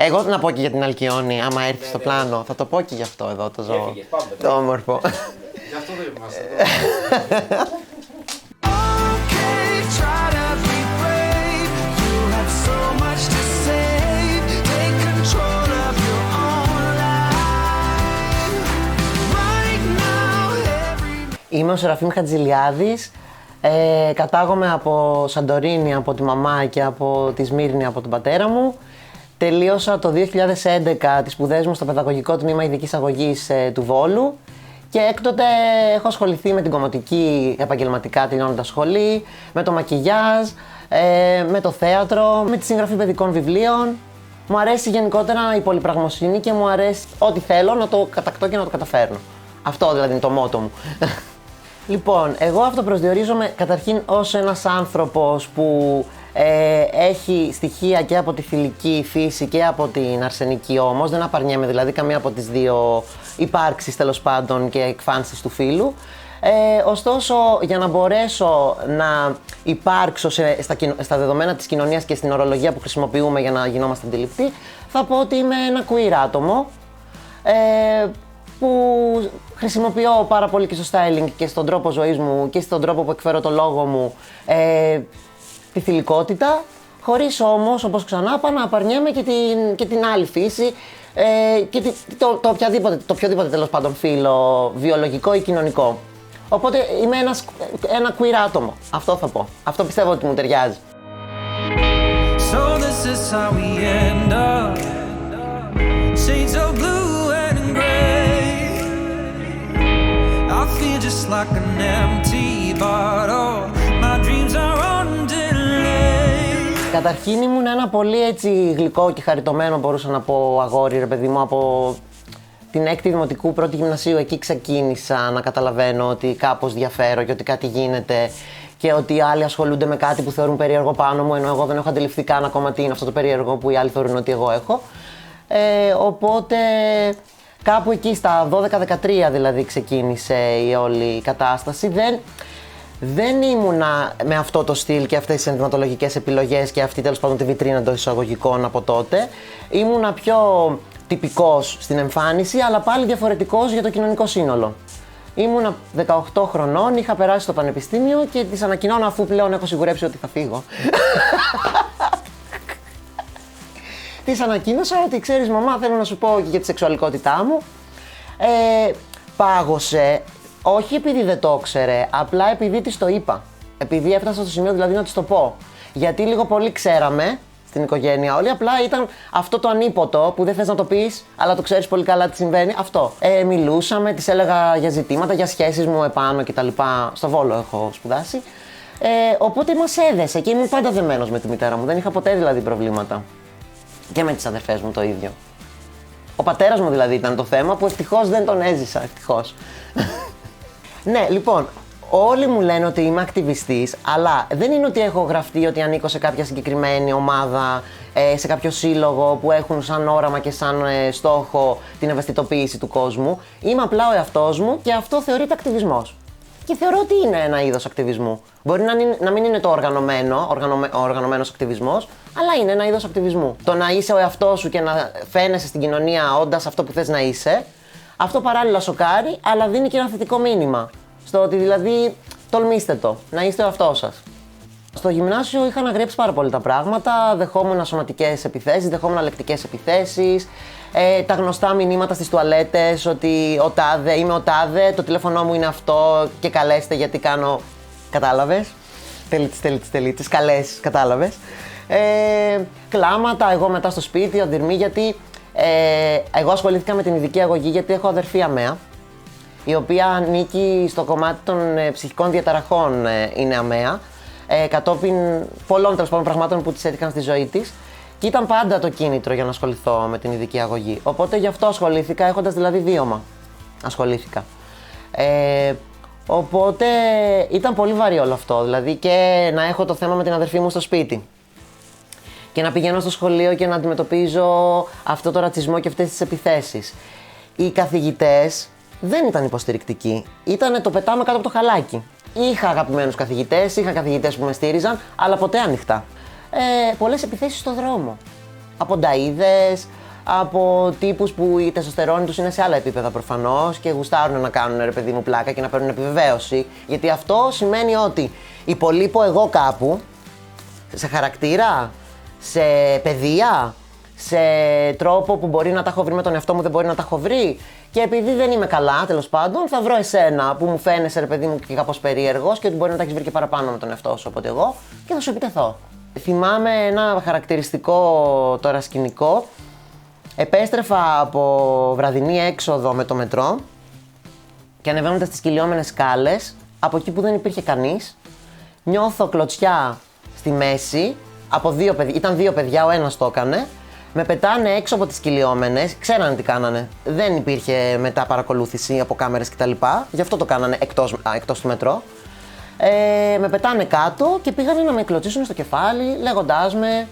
Εγώ να πω και για την Αλκιόνη, άμα έρθει στο πλάνο, θα το πω και γι' αυτό εδώ το ζώο. Έφυγες, πάμε. Το όμορφο. Γι' αυτό δεν είμαστε. Είμαι ο Σεραφείμ Χατζηλιάδης, κατάγομαι από Σαντορίνη, από τη μαμά και από τη Σμύρνη, από τον πατέρα μου. Τελείωσα το 2011 τις σπουδές μου στο Παιδαγωγικό Τμήμα Ειδικής Αγωγής του Βόλου και έκτοτε έχω ασχοληθεί με την κομμωτική επαγγελματικά τελειώνοντας σχολή, με το μακιγιάζ, με το θέατρο, με τη συγγραφή παιδικών βιβλίων. Μου αρέσει γενικότερα η πολυπραγμοσύνη και μου αρέσει ό,τι θέλω να το κατακτώ και να το καταφέρνω. Αυτό δηλαδή είναι το μότο μου. Λοιπόν, εγώ αυτοπροσδιορίζομαι καταρχήν ως ένας άνθρωπος που έχει στοιχεία και από τη θηλυκή φύση και από την αρσενική όμως, δεν απαρνιέμαι δηλαδή καμία από τις δύο υπάρξεις τέλος πάντων και εκφάνσεις του φύλου. Ωστόσο, για να μπορέσω να υπάρξω στα δεδομένα της κοινωνίας και στην ορολογία που χρησιμοποιούμε για να γινόμαστε αντιληπτοί, θα πω ότι είμαι ένα queer άτομο που χρησιμοποιώ πάρα πολύ και στο styling και στον τρόπο ζωής μου και στον τρόπο που εκφέρω το λόγο μου τη θηλυκότητα, χωρίς όμως, όπως ξανά είπα, να απαρνιέμαι και την άλλη φύση και το οποιοδήποτε τέλος πάντων φύλο, βιολογικό ή κοινωνικό. Οπότε είμαι ένα queer άτομο, αυτό θα πω. Αυτό πιστεύω ότι μου ταιριάζει. So this is how we end up. Shades of blue and gray. I feel just like an empty bottle. My dreams are on delay. Καταρχήν ήμουν ένα πολύ έτσι γλυκό και χαριτωμένο, μπορούσα να πω, αγόρι, ρε παιδί μου, από την 6η Δημοτικού, 1η Γυμνασίου. Εκεί ξεκίνησα να καταλαβαίνω ότι κάπως διαφέρω και ότι κάτι γίνεται και ότι οι άλλοι ασχολούνται με κάτι που θεωρούν περίεργο πάνω μου, ενώ εγώ δεν έχω αντιληφθεί καν ακόμα τι είναι αυτό το περίεργο που οι άλλοι θεωρούν ότι εγώ έχω. Οπότε κάπου εκεί στα 12-13 δηλαδή ξεκίνησε η όλη κατάσταση. Δεν ήμουνα με αυτό το στυλ και αυτές τις ενδυματολογικές επιλογές και αυτή τέλος πάντων τη βιτρίνα των εισαγωγικών από τότε. Ήμουνα πιο τυπικός στην εμφάνιση, αλλά πάλι διαφορετικός για το κοινωνικό σύνολο. Ήμουνα 18 χρονών, είχα περάσει στο πανεπιστήμιο και τις ανακοινώνω αφού πλέον έχω σιγουρέψει ότι θα φύγω. Της ανακοίνωσα ότι ξέρεις μαμά, θέλω να σου πω και για τη σεξουαλικότητά μου. Πάγωσε, όχι επειδή δεν το ήξερε, απλά επειδή της το είπα. Επειδή έφτασα στο σημείο δηλαδή να της το πω. Γιατί λίγο πολύ ξέραμε στην οικογένεια όλοι, απλά ήταν αυτό το ανίποτο που δεν θες να το πεις, αλλά το ξέρεις πολύ καλά τι συμβαίνει, αυτό. Μιλούσαμε, της έλεγα για ζητήματα, για σχέσεις μου επάνω κτλ. Στο Βόλο έχω σπουδάσει. Οπότε μας έδεσε και ήμουν πάντα δεμένος με τη μητέρα μου, δεν είχα ποτέ δηλαδή προβλήματα. Και με τις αδερφές μου το ίδιο. Ο πατέρας μου δηλαδή ήταν το θέμα που ευτυχώς δεν τον έζησα, ευτυχώς. Ναι, λοιπόν, όλοι μου λένε ότι είμαι ακτιβιστής, αλλά δεν είναι ότι έχω γραφτεί ότι ανήκω σε κάποια συγκεκριμένη ομάδα, σε κάποιο σύλλογο που έχουν σαν όραμα και σαν στόχο την ευαισθητοποίηση του κόσμου. Είμαι απλά ο εαυτός μου και αυτό θεωρείται ακτιβισμός. Και θεωρώ ότι είναι ένα είδος ακτιβισμού. Μπορεί να μην είναι το οργανωμένος ακτιβισμός, αλλά είναι ένα είδος ακτιβισμού. Το να είσαι ο εαυτός σου και να φαίνεσαι στην κοινωνία όντας αυτό που θες να είσαι, αυτό παράλληλα σοκάρει, αλλά δίνει και ένα θετικό μήνυμα. Στο ότι δηλαδή τολμήστε το, να είστε ο εαυτός σας. Στο γυμνάσιο είχα αναγρέψει πάρα πολύ τα πράγματα, δεχόμουν σωματικές επιθέσεις, δεχόμουν λεκτικές επιθέσεις, τα γνωστά μηνύματα στις τουαλέτες ότι είμαι ο τάδε, το τηλέφωνό μου είναι αυτό και καλέστε γιατί κάνω, κατάλαβες, τελίτσες, καλές, κατάλαβες. Κλάματα, εγώ μετά στο σπίτι, οδυρμή, γιατί εγώ ασχολήθηκα με την ειδική αγωγή γιατί έχω αδερφή αμαία, η οποία ανήκει στο κομμάτι των ψυχικών διαταραχών, είναι αμαία, κατόπιν πολλών τέλος πάντων πραγμάτων που της έτυχαν στη ζωή της και ήταν πάντα το κίνητρο για να ασχοληθώ με την ειδική αγωγή. Οπότε γι' αυτό ασχολήθηκα, έχοντας δηλαδή βίωμα. Ασχολήθηκα. Οπότε ήταν πολύ βαρύ όλο αυτό, δηλαδή και να έχω το θέμα με την αδερφή μου στο σπίτι και να πηγαίνω στο σχολείο και να αντιμετωπίζω αυτό το ρατσισμό και αυτές τις επιθέσεις. Οι καθηγητές δεν ήταν υποστηρικτικοί, ήτανε το πετάμε κάτω από το χαλάκι. Είχα αγαπημένους καθηγητές, είχα καθηγητές που με στήριζαν, αλλά ποτέ ανοιχτά. Πολλές επιθέσεις στο δρόμο. από νταΐδες, από τύπους που η τεστοστερόνη τους είναι σε άλλα επίπεδα προφανώς και γουστάρουν να κάνουν ρε παιδί μου πλάκα και να παίρνουν επιβεβαίωση. Γιατί αυτό σημαίνει ότι υπολείπω εγώ κάπου, σε χαρακτήρα, σε παιδεία, σε τρόπο που μπορεί να τα έχω βρει με τον εαυτό μου, δεν μπορεί να τα έχω βρει. Και επειδή δεν είμαι καλά, τέλος πάντων, θα βρω εσένα που μου φαίνεσαι ρε παιδί μου και κάπως περίεργος και ότι μπορεί να τα έχεις βρει και παραπάνω με τον εαυτό σου από ότι εγώ και θα σου επιτεθώ. Θυμάμαι ένα χαρακτηριστικό τώρα σκηνικό. Επέστρεφα από βραδινή έξοδο με το μετρό και ανεβαίνοντας τις κυλιόμενες σκάλες, από εκεί που δεν υπήρχε κανείς, νιώθω κλωτσιά στη μέση, από ήταν δύο παιδιά, ο ένας το έκανε, με πετάνε έξω από τις κυλιόμενες, ξέρανε τι κάνανε, δεν υπήρχε μετά παρακολούθηση από κάμερες κτλ, γι' αυτό το κάνανε εκτός του μετρό. Με πετάνε κάτω και πήγανε να με κλωτσίσουν στο κεφάλι, λέγοντάς με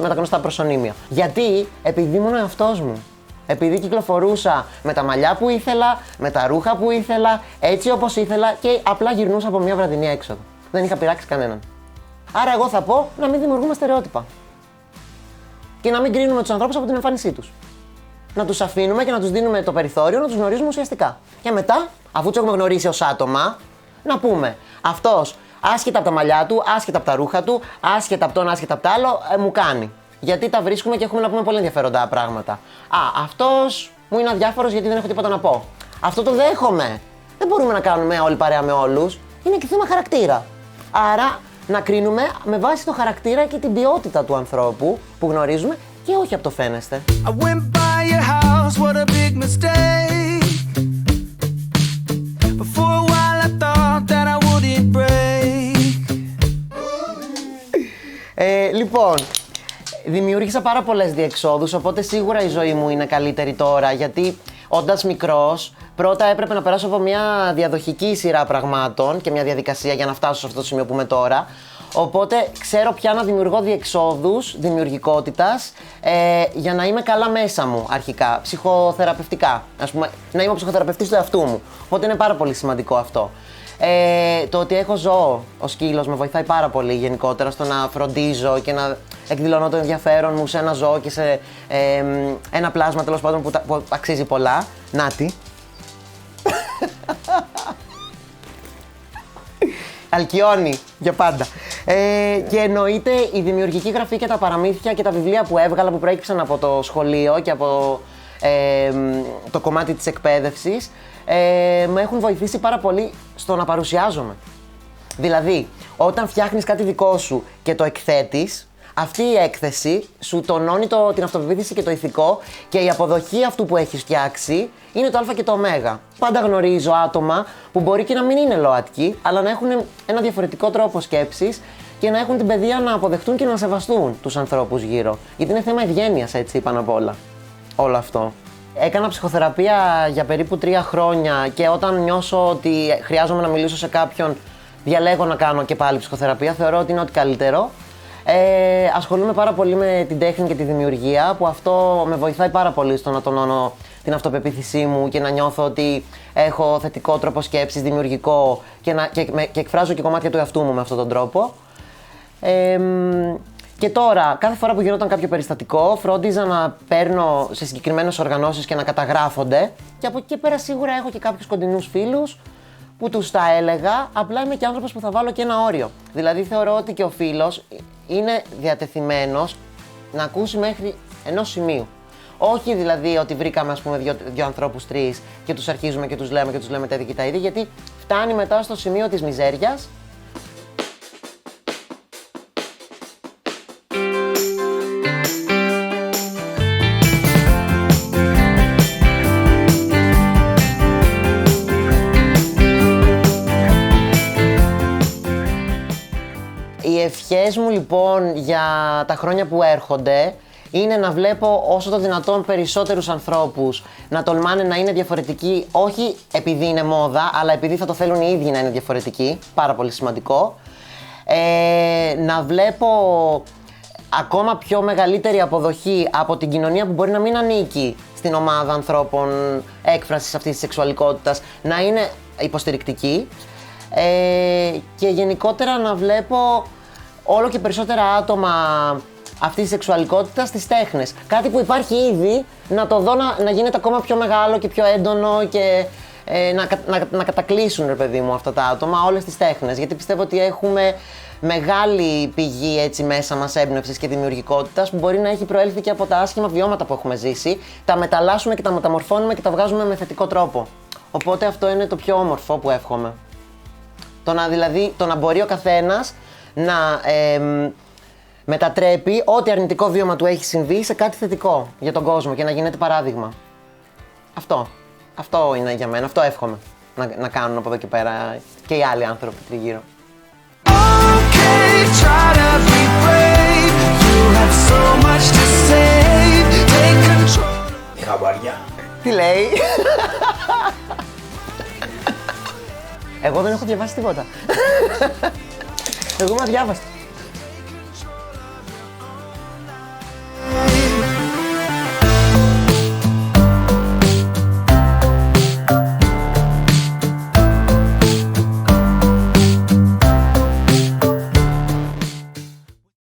τα γνωστά προσωνύμια. Γιατί, επειδή ήμουν ο εαυτός μου. Επειδή κυκλοφορούσα με τα μαλλιά που ήθελα, με τα ρούχα που ήθελα, έτσι όπως ήθελα και απλά γυρνούσα από μια βραδινή έξοδο. Δεν είχα πειράξει κανέναν. Άρα εγώ θα πω να μην δημιουργούμε στερεότυπα. Και να μην κρίνουμε τους ανθρώπους από την εμφάνισή τους. Να τους αφήνουμε και να τους δίνουμε το περιθώριο να τους γνωρίζουμε ουσιαστικά. Και μετά, αφού τους έχουμε γνωρίσει ως άτομα, να πούμε αυτός, άσχετα από τα μαλλιά του, άσχετα από τα ρούχα του, άσχετα από τον, άσχετα από το άλλο, μου κάνει. Γιατί τα βρίσκουμε και έχουμε να πούμε πολύ ενδιαφέροντα πράγματα. Αυτός μου είναι αδιάφορος γιατί δεν έχω τίποτα να πω. Αυτό το δέχομαι. Δεν μπορούμε να κάνουμε όλοι παρέα με όλους. Είναι και θέμα χαρακτήρα. Άρα να κρίνουμε με βάση το χαρακτήρα και την ποιότητα του ανθρώπου που γνωρίζουμε και όχι από το φαίνεστε. Λοιπόν, δημιούργησα πάρα πολλές διεξόδους, οπότε σίγουρα η ζωή μου είναι καλύτερη τώρα, γιατί όντας μικρός, πρώτα έπρεπε να περάσω από μια διαδοχική σειρά πραγμάτων και μια διαδικασία για να φτάσω σε αυτό το σημείο που είμαι τώρα. Οπότε ξέρω πια να δημιουργώ διεξόδους δημιουργικότητας για να είμαι καλά μέσα μου αρχικά, ψυχοθεραπευτικά. Ας πούμε, να είμαι ο ψυχοθεραπευτής του εαυτού μου. Οπότε είναι πάρα πολύ σημαντικό αυτό. Το ότι έχω ζώο, ο σκύλος, με βοηθάει πάρα πολύ γενικότερα στο να φροντίζω και να εκδηλώνω το ενδιαφέρον μου σε ένα ζώο και σε ένα πλάσμα τέλος πάντων που αξίζει πολλά. Νάτι. Αλκιώνει για πάντα. Και εννοείται η δημιουργική γραφή και τα παραμύθια και τα βιβλία που έβγαλα που προέκυψαν από το σχολείο και από το κομμάτι της εκπαίδευσης με έχουν βοηθήσει πάρα πολύ στο να παρουσιάζομαι. Δηλαδή, όταν φτιάχνεις κάτι δικό σου και το εκθέτεις, αυτή η έκθεση σου τονώνει την αυτοπεποίθηση και το ηθικό και η αποδοχή αυτού που έχεις φτιάξει είναι το α και το ω. Πάντα γνωρίζω άτομα που μπορεί και να μην είναι ΛΟΑΤΚΙ, αλλά να έχουν ένα διαφορετικό τρόπο σκέψης και να έχουν την παιδεία να αποδεχτούν και να σεβαστούν τους ανθρώπους γύρω. Γιατί είναι θέμα ευγένειας, έτσι, πάνω απ' όλα. Όλο αυτό. Έκανα ψυχοθεραπεία για περίπου 3 χρόνια και όταν νιώσω ότι χρειάζομαι να μιλήσω σε κάποιον, διαλέγω να κάνω και πάλι ψυχοθεραπεία. Θεωρώ ότι είναι ό,τι καλύτερο. Ασχολούμαι πάρα πολύ με την τέχνη και τη δημιουργία, που αυτό με βοηθάει πάρα πολύ στο να τονώνω την αυτοπεποίθησή μου και να νιώθω ότι έχω θετικό τρόπο σκέψης, δημιουργικό και εκφράζω και κομμάτια του εαυτού μου με αυτόν τον τρόπο. Και τώρα, κάθε φορά που γινόταν κάποιο περιστατικό, φρόντιζα να παίρνω σε συγκεκριμένες οργανώσεις και να καταγράφονται. Και από εκεί και πέρα σίγουρα έχω και κάποιους κοντινούς φίλους που τους τα έλεγα, απλά είμαι και άνθρωπος που θα βάλω και ένα όριο. Δηλαδή θεωρώ ότι και ο φίλος είναι διατεθειμένος να ακούσει μέχρι ενός σημείου. Όχι δηλαδή ότι βρήκαμε, ας πούμε, δύο ανθρώπους, 3 και τους αρχίζουμε και τους λέμε τα ίδια και τα ίδια, γιατί φτάνει μετά στο σημείο της μιζέριας. Οι ευχές μου λοιπόν για τα χρόνια που έρχονται είναι να βλέπω όσο το δυνατόν περισσότερους ανθρώπους να τολμάνε να είναι διαφορετικοί, όχι επειδή είναι μόδα, αλλά επειδή θα το θέλουν οι ίδιοι να είναι διαφορετικοί, πάρα πολύ σημαντικό. Να βλέπω ακόμα πιο μεγαλύτερη αποδοχή από την κοινωνία που μπορεί να μην ανήκει στην ομάδα ανθρώπων έκφρασης αυτής της σεξουαλικότητας, να είναι υποστηρικτική. Και γενικότερα να βλέπω όλο και περισσότερα άτομα αυτή τη σεξουαλικότητα στις τέχνες. Κάτι που υπάρχει ήδη, να το δω να γίνεται ακόμα πιο μεγάλο και πιο έντονο και να κατακλείσουν, ρε παιδί μου, αυτά τα άτομα όλες τις τέχνες. Γιατί πιστεύω ότι έχουμε μεγάλη πηγή έτσι μέσα μας έμπνευσης και δημιουργικότητας που μπορεί να έχει προέλθει και από τα άσχημα βιώματα που έχουμε ζήσει. Τα μεταλλάσσουμε και τα μεταμορφώνουμε και τα βγάζουμε με θετικό τρόπο. Οπότε αυτό είναι το πιο όμορφο που εύχομαι. Δηλαδή, το να μπορεί ο καθένας να μετατρέπει ό,τι αρνητικό βίωμα του έχει συμβεί σε κάτι θετικό για τον κόσμο και να γίνεται παράδειγμα. Αυτό είναι για μένα, αυτό εύχομαι να κάνουν από εδώ και πέρα και οι άλλοι άνθρωποι τριγύρω. Η χαμπαριά. Τι λέει? Εγώ δεν έχω διαβάσει τίποτα. Εγώ είμαι αδιάβαστη.